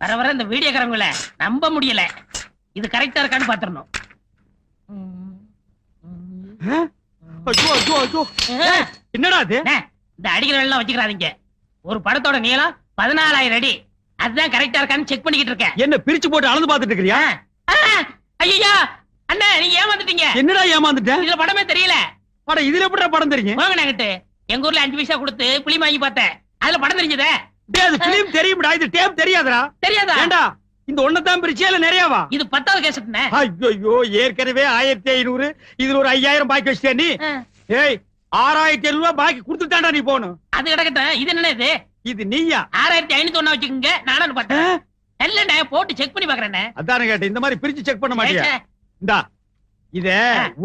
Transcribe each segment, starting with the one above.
வர வர இந்த வீடியோக்காரங்கள நம்ப முடியல. இது கரெக்டா இருக்கான்னு பாத்துறணும். என்னடா இது? இந்த அடிக்கிற எல்லாம் வச்சுக்கிறாதீங்க. ஒரு படத்தோட நீளம் 14,000 அடி. அதுதான் கரெக்டா இருக்கான்னு செக் பண்ணிக்கிட்டு இருக்கேன். என்ன பிரிச்சு போட்டு அளந்து பாத்துட்டு இருக்கறியா? ஐயா அண்ணா, நீங்க ஏமாந்துட்டீங்க. என்னடா ஏமாந்துட்டேன்? இதுல படமே தெரியல. படம் இதுல எப்படிடா படம் தெரியும்? வாங்க நாங்கிட்டு எங்க ஊர்ல 5 பைசா கொடுத்து புளி வாங்கி பார்த்தேன். அதுல படம் தெரிஞ்சதே. டேய், அது பிலிம் தெரியும்டா, இது டேப் தெரியாதடா. தெரியாதா? ஏண்டா இந்த ஒண்ணதான் பிரிச்சியா இல்ல நிறையவா? இது 10வது கேசட்னே. ஐயோ, ஏற்கனவே 1500, இதுல ஒரு 5000 பாக்கி வச்சிட்டியா நீ? ஏய், 6700 ரூபாய் பாக்கி கொடுத்துட்டான்டா நீ போணும். அது கிடக்கட்டும். இது என்ன இது? இது நீயா? 6501 வச்சுக்கோங்க. நானும் பார்த்தேன். இல்லண்ணே, போட்டு செக் பண்ணி பாக்குறேனே. அதானே கேட்டேன். இந்த மாதிரி பிரிச்சு செக் பண்ண மாட்டியா? இந்தா இத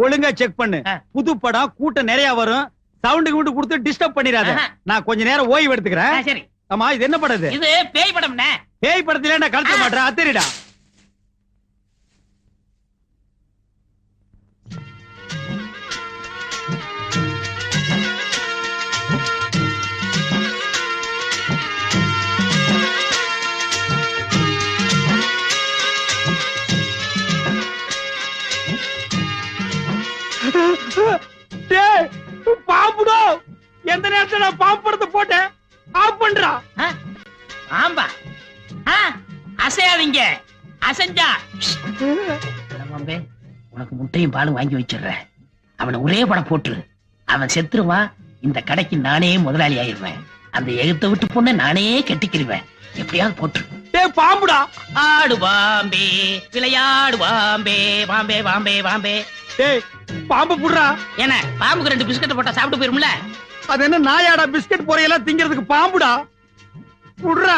ஒழுங்கா செக் பண்ணு. புது படம் கூட்டம் நிறைய வரும். சவுண்ட் கிவுண்ட் கொடுத்து டிஸ்டர்ப் பண்ணிராத. நான் கொஞ்ச நேரம் ஓய்வு எடுத்துக்கிறேன். சரி. ஆமா, இது என்ன படம்? இது பேய் படம்னே. பேய் படத்துல நான் கலக்க மாட்டேன். அத்தரிடா. பாம்புடோ, எந்த நேரத்துல நான் பாம்பு படத்தை போட்டேன். ஆஃப் பண்றா. ஆம்பா, அசையாதீங்க. அசைஞ்சா பாம்பே, உனக்கு முட்டையும் பாலும் வாங்கி வச்சிடுறேன். அவனை ஒரே படம் போட்டுரு. அவன் செத்துருவான். இந்த கடைக்கு நானே முதலாளி ஆயிருவேன். அந்த எகுத்த விட்டு பொண்ணை நானே கெட்டிக்கிருவேன். எப்படியாவது போட்டுரு. டேய் பாம்புடா. ஆடு பாம்பே, விளையாடு பாம்பே, பாம்பே பாம்பே பாம்பே. டேய் பாம்பு புடுறா. என்ன, பாம்புக்கு 2 பிஸ்கட் போட்டா சாப்பிட்டு போயிரும்ல? அது என்ன நாயாடா பிஸ்கட் பொரியெல்லாம் திங்கிறதுக்கு பாம்புடா. புடுறா.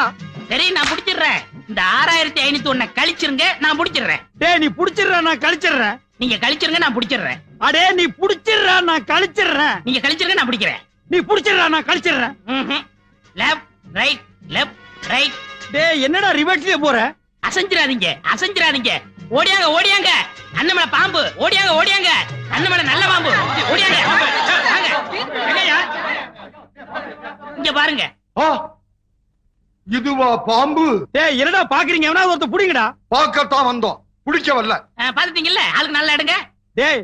சரி, நான் புடிச்சிடுறேன். இந்த 6501 கழிச்சிருங்க, நான் புடிச்சிடுறேன். டேய், நீ புடிச்சிடுற, நான் கழிச்சிடுறேன். நீங்க கழிச்சிருங்க, நான் புடிச்சிடுறேன். அடே, நீ புடிச்சிடுற, நான் கழிச்சிடுறேன். நீங்க கழிச்சிருங்க, நான் பிடிக்கிறேன். நீ புடிச்சிடுற, நான் கழிச்சிடுறேன். Left right, left right. டேய், என்னடா ரிவர்ஸ்லயே போற? அசைஞ்சிராதீங்க, அசைஞ்சிராதீங்க. ஓடியாங்க, ஓடியாங்க. அண்ணமலை பாம்பு. ஓடியாங்க, ஓடியாங்க. அண்ணமலை நல்ல பாம்பு. ஓடியாங்க. இங்க பாருங்க. இதுவா பாம்பு? டேய், என்னடா பாக்குறீங்க? எவனாவது ஒருத்த புடிங்கடா. பார்க்கத்தான் வந்தோம், பிடிக்க வரல. பாத்துட்டீங்கல்ல, ஆளுக்கு நல்லா எடுங்க. டேய்,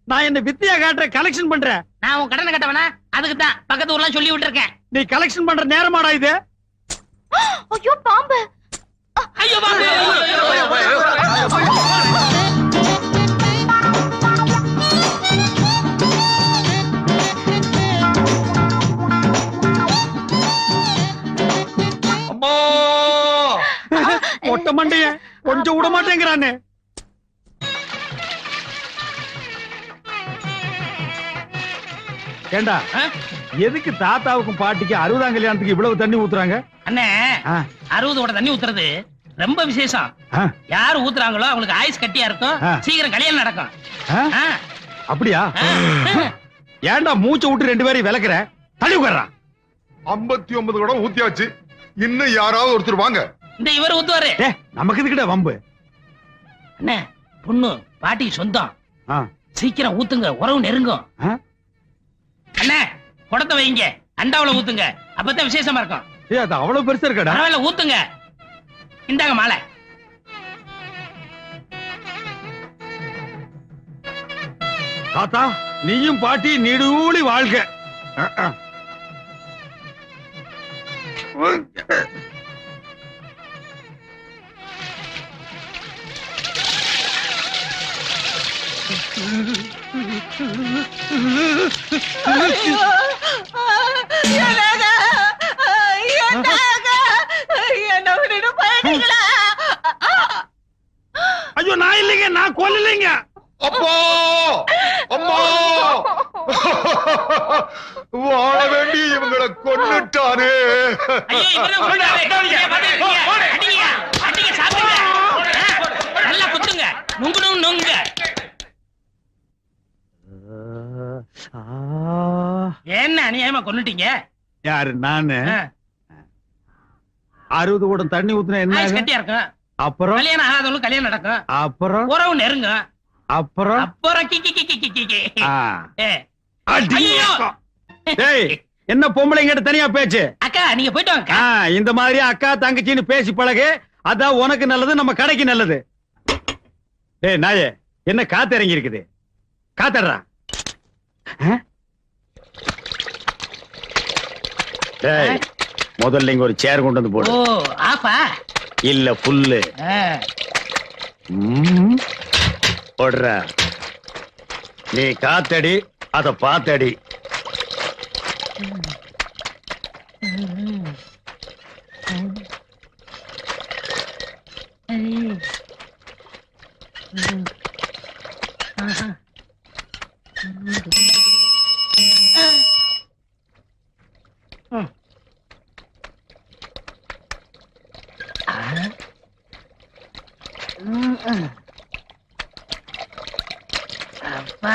நான் என்ன வித்தியா காட்டுற, கலெக்ஷன் பண்றேன். நான் உன் கடனை கட்டவனா? அதுக்கு தான் பக்கத்து ஊர்லாம் சொல்லி விட்டுருக்கேன். நீ கலெக்ஷன் பண்ற நேரமாடா இது? ஐயோ பாம்பு. ஐயோ பாம்பு. அம்மா, மொட்டை மண்டைய கொஞ்சம் விட மாட்டேங்கிறானே. ஏண்டா, எதுக்கு தாத்தாவுக்கும் பாட்டிக்கு 60ஆம் கல்யாணத்துக்கு இவ்வளவு தண்ணி ஊத்துறாங்க? அண்ணே, 60 ஓட தண்ணி ஊத்துறது ரொம்ப விசேஷம். யாரு ஊத்துறாங்களோ அவங்களுக்கு ஆயுஸ் கட்டியா இருக்கும். சீக்கிரம் கல்யாணம் நடக்கும். அப்படியா? ஏண்டா மூச்சை விட்டு 2 பேரையும் விளக்குற? தள்ளி உட்கார்றான். 59 குடம் ஊத்தியாச்சு. இன்னும் யாராவது ஒருத்தர் வாங்க. இந்த இவர் ஊத்துவாரு. நமக்கு இதுக்கிட்ட வம்பு. அண்ணே, பொண்ணு பாட்டி சொந்தம். சீக்கிரம் ஊத்துங்க, உறவு நெருங்கும். அண்ணே, குடத்தை வைங்க, அண்டாவுல ஊத்துங்க. அப்பதான் விசேஷமா இருக்கும். அது அவ்வளவு பெருசா இருக்கடா. பரவாயில்ல, ஊத்துங்க. இந்தாங்க மாலை. தாத்தா, நீயும் பாட்டி நீடூழி வாழ்க. ஐயோ, நான் இல்லைங்க, நான் கொல்லலைங்க. அப்பா, அம்மா, வாழ வேண்டி இவங்களை கொன்னுட்டானே. நல்லா குத்துங்க, நுங்குணும் நுங்க. என்ன அநியாயமா கொன்னுட்டீங்க? யாரு? நானு. 60 குடம் தண்ணி ஊத்துனா என்ன கட்டியா இருக்கும். அப்புறம் கல்யாணம் ஆகாதவங்களுக்கு கல்யாணம் நடக்கும். அப்புறம் உறவு நெருங்கும். அப்புறம் என்ன பொம்பளைங்கிட்ட தனியா பேச்சு? அக்கா, நீங்க போயிட்டு வாங்க. இந்த மாதிரி அக்கா தங்கச்சின்னு பேசி பழகு. அதான் உனக்கு நல்லது, நம்ம கடைக்கு நல்லது. டேய் நாயே, என்ன காத்து இறங்கி இருக்குது? காத்தடுறா. டேய், முதல்ல இங்க ஒரு சேர் கொண்டு வந்து போடு. ஓ ஆப்பா இல்ல புல்லு போடுற. நீ காத்தடி, அத பாத்தடி. அப்பா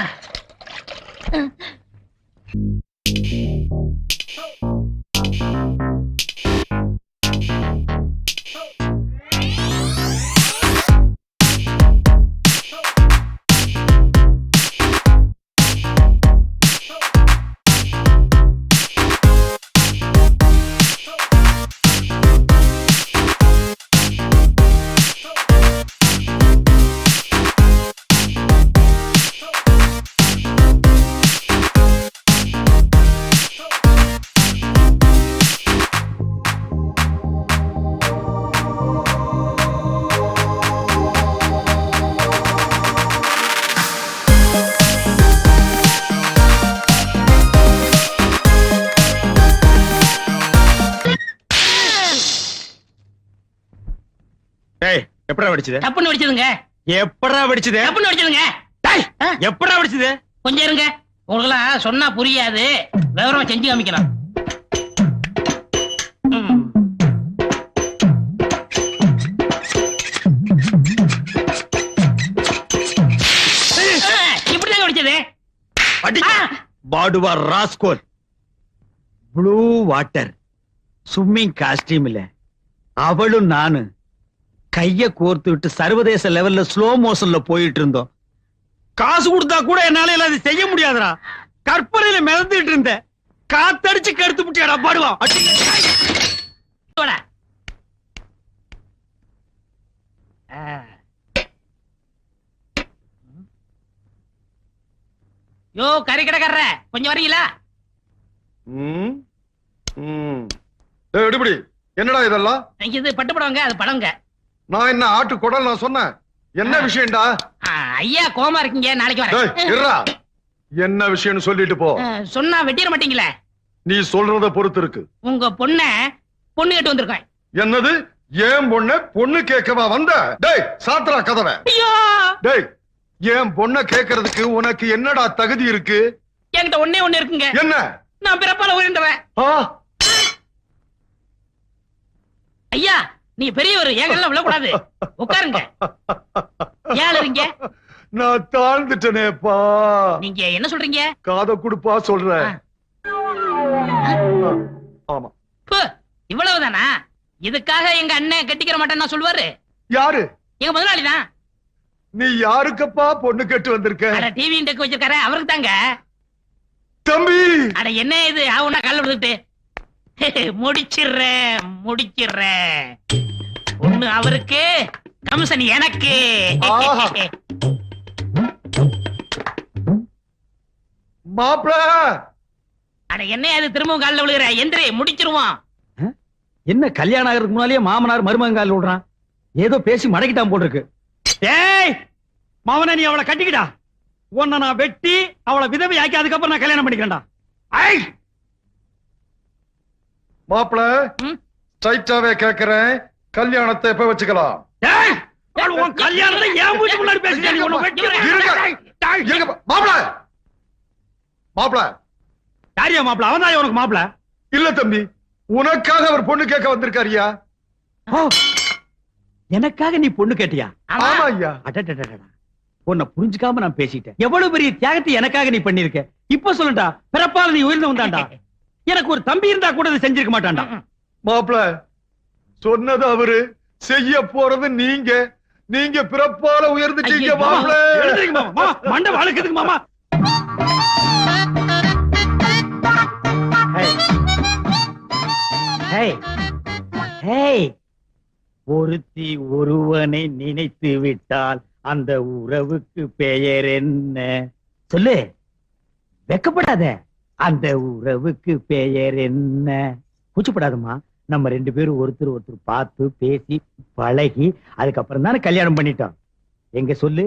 எப்படா வெடிச்சது? தப்புன்னு வெடிச்சதுங்க. எப்படா வெடிச்சது? தப்புன்னு வெடிச்சதுங்க. எப்படா வெடிச்சது? கொஞ்சம் இருங்க, உங்களுக்குலாம் சொன்னா புரியாது, விவரமா செஞ்சு காமிக்கலாம். இப்படிதான் வெடிச்சது. பாடுவா ராஸ்கோல். ப்ளூ வாட்டர் ஸ்விம்மிங் காஸ்டியூம்ல அவளும் நானு கைய கோர்த்து விட்டு சர்வதேச லெவல்ல ஸ்லோ மோஷன்ல போயிட்டு இருந்தோம். காசு கொடுத்தா கூட என்னால அதை செய்ய முடியாதுடா. கற்பனையில மிதந்துட்டு இருந்த காத்தடிச்சு கெடுத்து புட்டியாடா பாடுவா. யோ கறி கடைக்காரர, கொஞ்சம் வரீங்களா? எடுபடி என்னடா இதெல்லாம்? இது பட்டு படவங்க, அது படங்க. நான் என்ன ஆட்டு குடல் நான் சொன்னேன்? என்ன விஷயம்டா? ஐயா கோமா இருக்கீங்க, நாளைக்கு வரேன். என்ன விஷயம்னு சொல்லிட்டு போ. சொன்னா வெட்டிட மாட்டீங்களே? நீ சொல்றத பொறுத்து இருக்கு. உங்க பொண்ண பொண்ணு கேட்டு வந்திருக்கேன். என்னது? ஏன் பொண்ண பொண்ணு கேட்கவா வந்த? டேய் சாத்ரா கதவை. டேய், ஏன் பொண்ண கேட்கறதுக்கு உனக்கு என்னடா தகுதி இருக்கு? என்கிட்ட ஒண்ணே ஒண்ணு இருக்குங்க. என்ன? நான் பிறப்பால உயர்ந்தவன். ஐயா நீ பெரியவர், ஏங்கல்ல விழக்கூடாது. உட்காருங்க. ஏழுறீங்க? நான் தாழ்ந்துட்டனேப்பா. நீங்க என்ன சொல்றீங்க? காதை குடுப்பா சொல்றேன். ஆமா. இவ்வளவுதானா? இதுக்காக எங்க அண்ணன் கட்டிக்கிற மாட்டேன்னு சொல்லுவாரு. யாரு? எங்க முதலாளி தான். நீ யாருக்கப்பா பொண்ணு கேட்டு வந்திருக்க? டிவி டெக் வச்சிருக்காரு, அவருக்கு தாங்க. தம்பி அட என்ன இது ஆவுனா கால விடுத்துட்டு முடிச்சிடுறேன் முடிச்சிடுறேன். ஒண்ணு அவருக்கு, கமிஷன் எனக்கு. மாப்ள அட என்ன அது திரும்பவும் காலில் விழுகிற? எந்திரி, முடிச்சிருவான். என்ன கல்யாணம் ஆகிறதுக்கு முன்னாலேயே மாமனார் மருமகன் காலில் விடுறான்? ஏதோ பேசி மடக்கிட்டான் போல் இருக்கு. ஏய் மாமனா, நீ அவளை கட்டிக்கிட்டா, உன்னை நான் வெட்டி அவளை விதவை ஆக்கி அதுக்கப்புறம் நான் கல்யாணம் பண்ணிக்கிறேன்டா. மாப்ள ஸ்ட்ரைட்டாவே கேக்குறேன், கல்யாணத்தை எப்ப வச்சுக்கலாம்? கல்யாணத்தை ஏன் வீட்டு முன்னாடி பேசுறீங்க? மாப்ள மாப்ள யாரியா மாப்ள? அவன் தான் உனக்கு மாப்ள? இல்ல தம்பி, உனக்காக அவர் பொண்ணு கேட்க வந்திருக்காருயா. எனக்காக நீ பொண்ணு கேட்டியா? ஆமா ஐயா. உன்னை புரிஞ்சுக்காம நான் பேசிட்டேன். எவ்வளவு பெரிய தியாகத்தை எனக்காக நீ பண்ணிருக்க. இப்ப சொல்லுடா, பிறப்பால நீ உயர்ந்து வந்தாண்டா. எனக்கு ஒரு தம்பி இருந்தா கூட அதை செஞ்சிருக்க மாட்டான்டா. மாப்ள சொன்னது அவரு, செய்ய போறது நீங்க. நீங்க பிறப்பால உயர்ந்துட்டீங்க மாப்ள. மண்டை வளர்க்குதுக்கு மாமா. ஒருத்தி ஒருவனை நினைத்து விட்டால் அந்த உறவுக்கு பெயர் என்ன? சொல்லு, வெக்கப்படாத. அந்த உறவுக்கு பெயர் என்ன? கூச்சப்படாதம்மா. நம்ம 2 பேரும் ஒருத்தர் ஒருத்தர் பார்த்து பேசி பழகி அதுக்கப்புறம் தானே கல்யாணம் பண்ணிட்டோம். எங்க சொல்லு.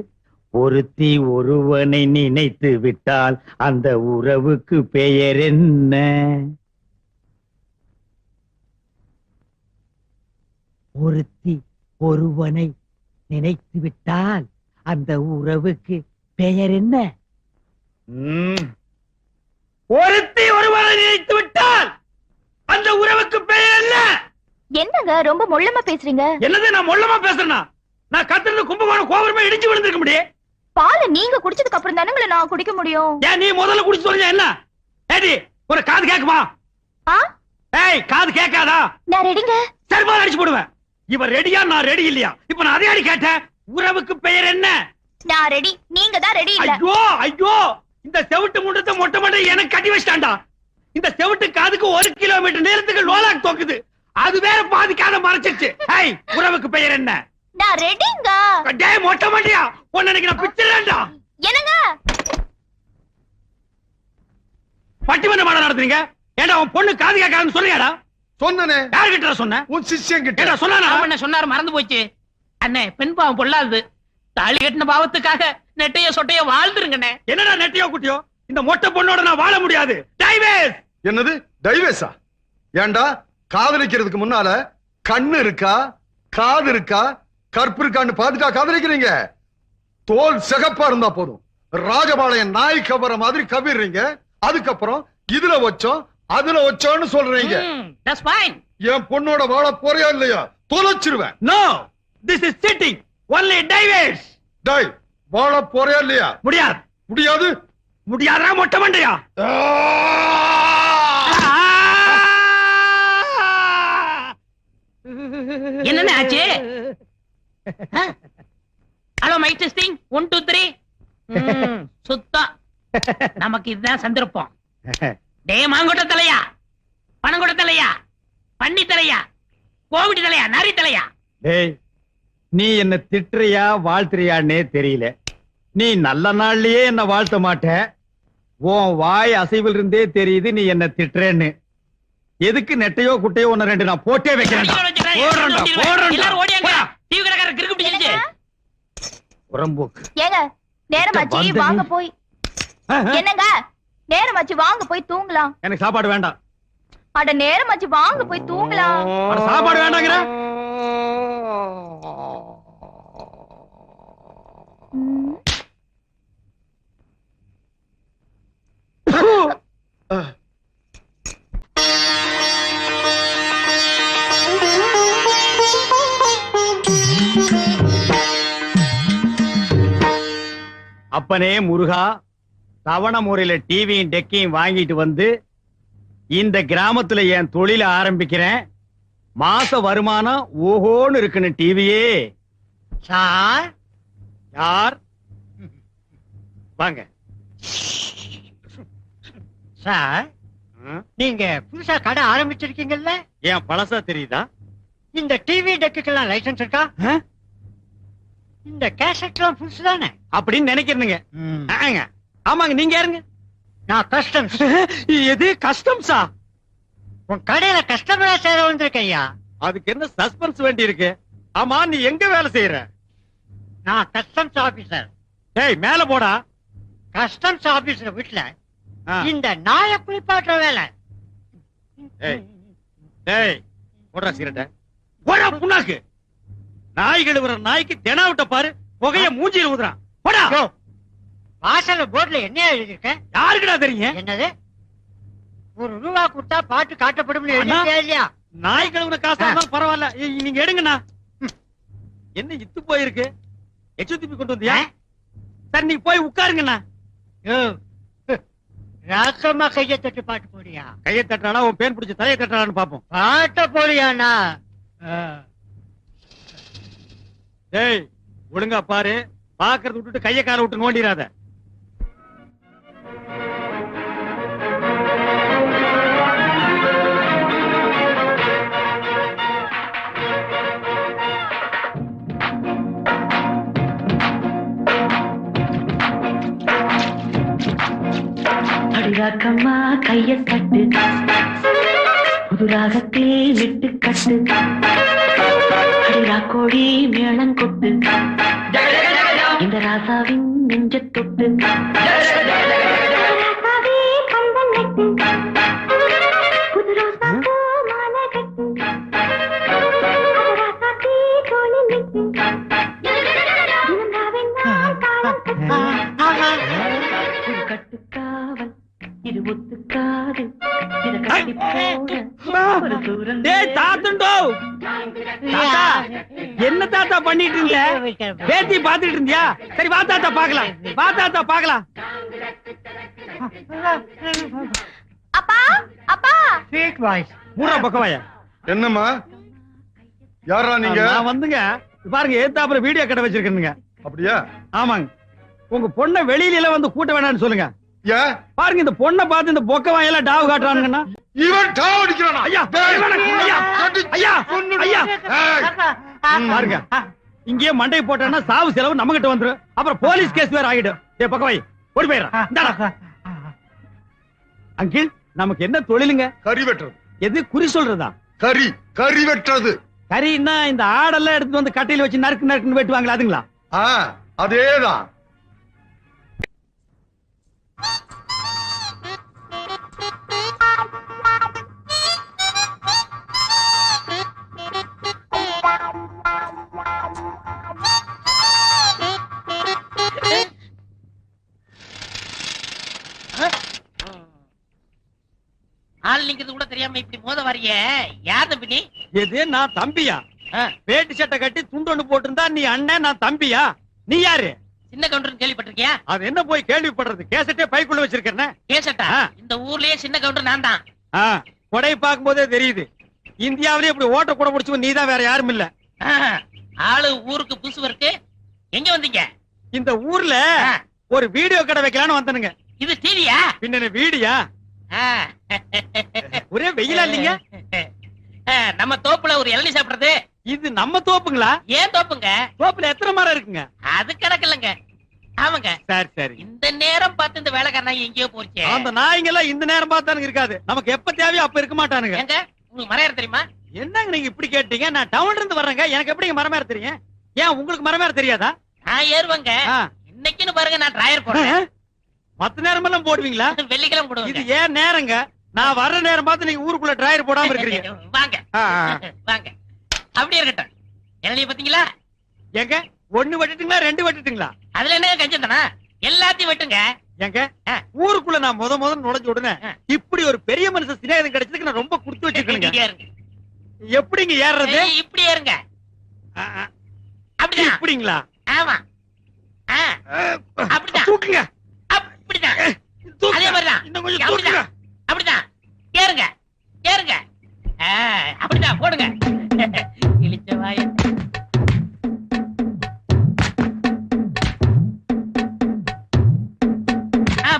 ஒருத்தி ஒருவனை நினைத்து விட்டால் அந்த உறவுக்கு பெயர் என்ன? ஒருத்தி ஒருவனை நினைத்து விட்டால் அந்த உறவுக்கு பெயர் என்ன? ஒருத்தி ஒருவனை நினைத்து விட்டால் அந்த உறவுக்கு பெயர் என்ன? என்னங்க ரொம்ப மொள்ளமா பேசுறீங்க? என்னது நான் மொள்ளமா பேசுறேனா? நான் கத்துறது கும்பகோணம் கோபுரமே இடிச்சு விழுந்திருக்க முடியே. பாலை நீங்க குடிச்சதுக்கு அப்புறம் தானங்கள நான் குடிக்க முடியும். ஏன் நீ முதல்ல குடிச்சு சொல்லுங்க என்ன? ஏடி ஒரு காது கேக்குமா? ஆ? ஏய் காது கேட்காதா? நான் ரெடிங்க. சர்வா அடிச்சு போடுவேன். இவன் ரெடியா நான் ரெடி இல்லையா? இப்ப நான் அதே அடி கேட்டேன். உறவுக்கு பெயர் என்ன? நான் ரெடி, நீங்க தான் ரெடி இல்ல. ஐயோ ஐயோ, இந்த செவிட்டு முண்டத்தை மொட்டை மொட்டை எனக்கு கட்டி வச்சிட்டான்டா. இந்த செவிட்டு காதுக்கு 1 கிலோமீட்டர் நேரத்துக்கு லோலாக் தோக்குது. அது வேற பாதி காதை மறைச்சிருச்சு. ஏய் உறவுக்கு பெயர் என்ன? நான் ரெடிங்க. டேய் மொட்டை மண்டையா, உன்னை இன்னைக்கு நான் பிச்சிரேன்டா. என்னங்க பட்டிமன்ற மாட நடத்துறீங்க? ஏண்டா உன் பொண்ணு காது கேட்காதுன்னு சொல்றியாடா? சொன்னனே. யார்கிட்ட சொன்ன? உன் சிஷ்யன் கிட்ட. ஏண்டா சொன்னானா? என்ன சொன்னாரு மறந்து போச்சு. அண்ணே பெண் பாவம் பொல்லாது. தாலி கட்டின பாவத்துக்காக நெட்டைய சொட்டைய வாழ்ந்துருங்கண்ணே. என்னடா நெட்டியோ குட்டியோ, இந்த மொட்டை பொண்ணோட நான் வாழ முடியாது. டைவேஸ். என்னது டைவேஸா? ஏண்டா காதலிக்கிறதுக்கு முன்னால கண்ணு இருக்கா, காது இருக்கா, கற்பு இருக்கான்னு பாத்துட்டா காதலிக்கிறீங்க? தோல் சிகப்பா இருந்தா போதும், ராஜபாளையம் நாய் கவர மாதிரி கவிடுறீங்க. அதுக்கப்புறம் இதுல வச்சோம் அதுல வச்சோன்னு சொல்றீங்க. That's fine. என் பொண்ணோட வாழ போறியா இல்லையா? தொலைச்சிருவேன். No, this is cheating. Only டைவேஸ். டேய் வாழ போறியா இல்லையா? முடியாது. முடியாது. முடியாதா மொட்டை மண்டையா? என்னண்ணே ஆச்சு? Hello mike testing 1 2 3. சுத்தம். நமக்கு இதுதான் சந்தர்ப்பம். டே மாங்கொட்ட தலையா, பனங்கொட்ட தலையா, பன்னி தலையா, கோவிட் தலையா, நரி தலையா? டேய் நீ என்ன திட்டுறியா வாழ்த்துறியான்னே தெரியல. நீ நல்ல நாள்லயே என்ன வாழ்த்த மாட்ட. உன் வாய் அசைவில் இருந்தே தெரியுது நீ என்ன திட்டுறேன்னு. எதுக்கு நெட்டையோ குட்டையோ ஒன்னு 2 நான் போட்டே வைக்கிறேன். எல்லாரும் ஓடியாங்க. டிவி கடைக்காரர் கிறுக்கு பிடிச்சிருச்சு. உரம்போக்கு. ஏங்க நேரமாச்சு வந்தது. வாங்க போய். என்னங்க நேரமாச்சு வாங்க போய் தூங்கலாம். எனக்கு சாப்பாடு வேண்டாம். அட நேரமாச்சு வாங்க போய் தூங்கலாம். அட சாப்பாடு வேண்டாங்கற. ம். அப்பனே முருகா, தவண முறையில டிவியும் டெக்கையும் வாங்கிட்டு வந்து இந்த கிராமத்துல என் தொழில ஆரம்பிக்கிறேன். மாச வருமானம் ஓஹோன்னு இருக்குன்னு டிவியே. சார் யார்? வாங்க. சார் நீங்க புதுசா கடை ஆரம்பிச்சிருக்கீங்கல்ல? ஏன் பழசா தெரியுதா? இந்த டிவி டெக்குக்கெல்லாம் லைசன்ஸ் இருக்கா? இந்த கேசட்லாம் புதுசு தானே? அப்படின்னு நினைக்கிறீங்க? ஆமாங்க. நீங்க யாருங்க? நான் கஸ்டம்ஸ். எது கஸ்டம்ஸா? உன் கடையில கஸ்டமரா சேர வந்திருக்கேன் ஐயா. அதுக்கு என்ன சஸ்பென்ஸ் வேண்டி இருக்கு? ஆமா நீ எங்க வேலை செய்யற? நான் கஸ்டம்ஸ் ஆபீசர். டேய் மேல போடா. கஸ்டம்ஸ் ஆபீசர் வீட்டுல ஆ. இந்த நாயை குளிப்பாட்டுற வேலை. ஏய், டேய் போடா சிகரெட்ட. போடா புண்ணாக்கு. நாய் கழுவுற நாய்க்கு தெனாவிட்ட பாரு, புகைய மூஞ்சில ஊதுறான். போடா. யோ, வாசல்ல போர்டுல என்ன எழுதிருக்க? யாருக்குடா தெரியும்? என்னது? ₹1 கொடுத்தா பாட்டு காட்டப்படும் அண்ணா. இல்லையா? நாய் கழுவுற காசா இருந்தாலும் பரவாயில்ல. நீங்க எடுங்கண்ணா. என்ன இத்து போயிருக்கு? எச்சுத்திப்பி கொண்டு வந்தியா? சரி நீ போய் உட்காருங்கண்ணா. யோ, ராக்கமா கையை தட்டு பாட்டு போடியா? கையை தட்டாடா உன் பேன் பிடிச்ச தலையை தட்டாடான்னு பாப்போம். பாட்ட போடியாண்ணா? டேய் ஒழுங்கா பாரு. பாக்குறது விட்டுட்டு கைய கால விட்டு நோண்டிராத. ராக்கம்மா கைய தட்டு புது ராகத்தில் விட்டு கட்டு அடிராக்கோடி மேளம் கொட்டு இந்த ராசாவின் நெஞ்ச தொட்டு புது ரோசா மாலை கட்டு ராசாத்தி தோளில் விட்டு கட்டுக்காவல் இது ஒத்துக்காது இத கட்டி போட ஒரு தூரம் தாத்தா என்ன தாத்தா பண்ணிட்டு இருந்த பேத்தி பாத்துட்டு இருந்தியா சரி வா தாத்தா பாக்கலாம் வா தாத்தா பாக்கலாம் அப்பா அப்பா ஸ்வீட் வாய்ஸ். மூணா பக்கவாயா என்னம்மா யாரா நீங்க நான் வந்துங்க பாருங்க ஏத்தாப்புல வீடியோ கடை வச்சிருக்கேனுங்க அப்படியா ஆமாங்க உங்க பொண்ணை வெளியில எல்லாம் வந்து கூட்ட வேணாம்னு சொல்லுங்க ஏன் பாருங்க இந்த பொண்ணை பார்த்து இந்த பொக்க வாயெல்லாம் டாவு காட்டுறானுங்கன்னா இவன் டாவ் அடிக்கிறானா ஐயா டேய், ஐயா ஐயா ஐயா ஏய், பாருங்க இங்கேயே மண்டை போட்டான்னா சாவு செலவு நம்ம கிட்ட வந்துரும் அப்புறம் போலீஸ் கேஸ் வேற ஆகிடும் ஏ பக்கவாய் ஓடி போயிடுறா அங்கிள் நமக்கு என்ன தொழிலுங்க கறி வெட்டுறது எது குறி சொல்றதா கறி வெட்டுறது கறின்னா இந்த ஆடெல்லாம் எடுத்து வந்து கட்டையில வச்சு நறுக்கு நறுக்குன்னு வெட்டுவாங்களா அதுங்களா ஆ, அதேதான் ஆள் நிக்கிறது கூட தெரியாம இப்படி மோத வரைய யார் தம்பி நீ? எது நான் தம்பியா ஆ, வேட்டி சட்டை கட்டி துண்டு ஒண்ணு போட்டிருந்தா நீ அண்ணன் நான் தம்பியா நீ யாரு சின்ன கவுண்டர் கேள்விப்பட்டிருக்கியா? அது என்ன போய் கேள்விப்படுறது கேசட்டே பைக்குள்ள வச்சிருக்கேன் கேசட்டா? ஆ. இந்த ஊர்லயே சின்ன கவுண்டர் நான் தான். கொடை பார்க்கும் போதே தெரியுது இந்தியாவிலே இப்படி ஓட்ட கூட முடிச்சு நீ தான் வேற யாரும் இல்ல ஆ, ஆளு ஊருக்கு புதுசு இருக்கு. எங்க வந்தீங்க? இந்த ஊர்ல ஆ. ஒரு வீடியோ கடை வைக்கலாம்னு வந்தனுங்க இது டிவியா? பின்ன வீடியா ஒரே வெயிலா இல்லீங்க நம்ம தோப்புல ஒரு இளநீ சாப்பிடுறது. இது நம்ம தோப்புங்களா ஏன் தோப்புங்க? தோப்புல எத்தனை மரம் இருக்குங்க அது கணக்கு இல்லைங்க. ஆமாங்க. சரி சரி இந்த நேரம் பார்த்து இந்த வேலைக்காரன் எங்கேயோ போச்சு. அந்த நாய்ங்க எல்லாம் இந்த நேரம் பார்த்தானுங்க இருக்காது நமக்கு எப்ப தேவையோ அப்ப இருக்க மாட்டானுங்க எங்க உங்களுக்கு மரம் ஏற தெரியுமா? என்னங்க நீங்க இப்படி கேட்டீங்க நான் டவுன்ல இருந்து வர்றேங்க எனக்கு எப்படிங்க மரம் ஏற தெரியும் ஏன் உங்களுக்கு மரம் ஏற தெரியாதா நான் ஏறுவேங்க. ஆ. இன்னைக்குன்னு பாருங்க நான் டிராயர் போடுறேன். மத்த நேரம் எல்லாம் போடுவீங்களா வெள்ளிக்கிழமை இது போடுவேங்க. ஏன் நேரங்க நான் வர்ற நேரம் பார்த்து நீங்க ஊருக்குள்ள டிராயர் போடாம இருக்கிறீங்க வாங்க ஆ, வாங்க. அப்படியே இருக்கட்டும். இளநீ பாத்தீங்களா? ஏங்க ஒண்ணு வெட்டுட்டுங்களா ரெண்டு வெட்டுட்டுங்களா அதுல என்ன கஞ்சந்தனா? எல்லாத்தையும் வெட்டுங்க. ஏங்க ஆ. ஊருக்குள்ள நான் முத நுழைஞ்ச உடனே ஆ. இப்படி ஒரு பெரிய மனுஷன் சிநேகிதம் கிடைச்சதுக்கு நான் ரொம்ப கொடுத்து வச்சிருக்கேனுங்க இங்கே இருங்க. எப்படிங்க ஏறுறது இப்படியே இருங்க. ஆ, ஆ. அப்படிதான். இப்படிங்களா ஆமா. ஆ, அப்படிதான். தூக்குங்க அப்படிதான். தூக்குங்க. அதே மாதிரிதான். இன்னும் கொஞ்சம் தூக்குங்க அப்படிதான். அப்படிதான். ஏறுங்க ஏறுங்க. ஆ, அப்படிதான் போடுங்க. இழிச்ச வாய.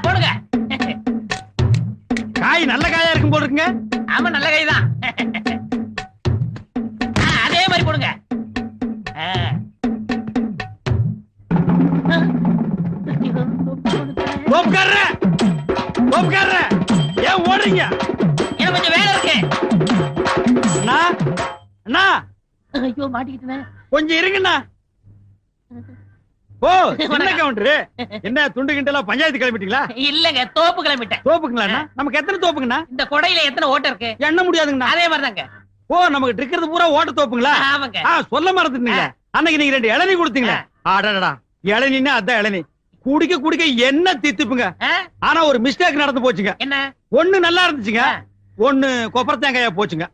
போடுங்க. காய் நல்ல காயா இருக்கும் போல இருக்குங்க ஆமா நல்ல கைதான். அதே மாதிரி போடுங்க. தோப்புக்காரர ஏன் ஓடுறீங்க எனக்கு கொஞ்சம் வேலை இருக்கு. அண்ணா அண்ணா ஐயோ மாட்டிக்கிட்டேன். கொஞ்சம் இருங்கண்ணா ஓ சின்ன கவுண்டரு என்ன துண்டு கிண்டலாம் பஞ்சாயத்து கிளம்பிட்டீங்களா இல்லங்க தோப்பு கிளம்பிட்டேன். தோப்புங்களா நமக்கு எத்தனை தோப்புங்கண்ணா இந்த கொடையில எத்தனை ஓட்டை இருக்கு? எண்ண முடியாதுங்கண்ணா அதே மாதிரிதாங்க. ஓ நமக்கு இருக்கிறது பூரா ஓட்ட தோப்புங்களா ஆமாங்க. சொல்ல மறந்துட்டீங்க அன்னைக்கு நீங்க 2 இளநீ கொடுத்தீங்களே ஆடாடா இளநீன்னா அதான் இளநீ குடிக்க குடிக்க என்ன தித்துப்புங்க ஆ? ஆனா ஒரு மிஸ்டேக் நடந்து போச்சுங்க என்ன? ஒண்ணு நல்லா இருந்துச்சுங்க ஒண்ணு கொப்பரை தேங்காயா போச்சுங்க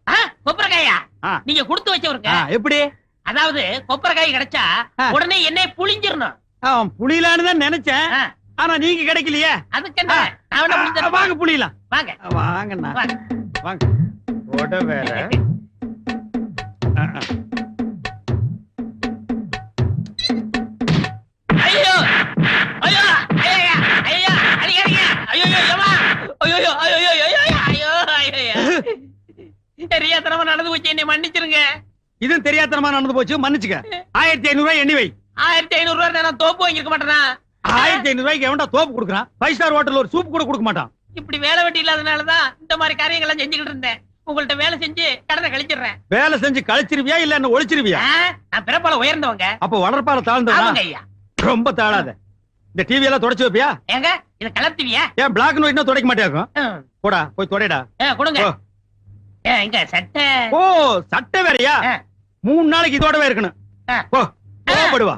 கொப்பரைக்காயா? ஆ. நீங்க கொடுத்து வச்சவருங்க. எப்படி அதாவது கொப்பரைக்காய் கிடைச்சா ஆ. உடனே எண்ணெய் புளிஞ்சிரணும். புளியலான்னு தான் நினைச்சேன் ஆ. ஆனா நீங்க கிடைக்கலையே அதுக்கு என்ன? நான் வேணா புளிஞ்சு தரேன். வாங்க புளியலாம் வாங்க வாங்கண்ணா வாங்க. வாங்க ஓட வேற ஐயோ ஐயோ ஐயா ஐயா அடிக்காதீங்க. ஐயோ ஏமா ஐயோ ஐயோ ஐயோ ஐயோ ஐயோ தெரியாதனமா நடந்து போச்சு, என்னை மன்னிச்சிருங்க. இதுவும் தெரியாதனமா நடந்து போச்சு மன்னிச்சுக்க 1500 ரூபாய் எண்ணி வை 1500 ரூபாய் நான் தோப்பு வாங்கிருக்க மாட்டேனா? 1500 ரூபாய்க்கு எவன்டா தோப்பு கொடுக்குறான் 5 ஸ்டார் ஹோட்டல் ஒரு சூப் கூட கொடுக்க மாட்டான் இப்படி வேலை வெட்டி இல்லாதனாலதான் இந்த மாதிரி காரியங்கள்லாம் செஞ்சுக்கிட்டு இருந்தேன். உங்கள்ட்ட வேலை செஞ்சு கடனை கழிச்சிடுறேன். வேலை செஞ்சு கழிச்சிருவியா இல்ல என்ன ஒழிச்சிருவியா? நான் பிறப்பால உயர்ந்தவங்க. அப்ப வளர்ப்பால தாழ்ந்தவனா? ஆமாங்க ஐயா. ரொம்ப தாழாத. இந்த டிவி எல்லாம் தொடச்சு வைப்பியா? ஏங்க இத கலத்துவியா? ஏன் பிளாக் அண்ட் ஒயிட் துடைக்க மாட்டியாக்கும்? போடா போய் தொடைடா. கொடுங்க. ஓ. இங்க சட்டை. ஓ சட்டை வேறயா? 3 நாளைக்கு இதோடவே இருக்கணும். ஆ. போ போடுவா.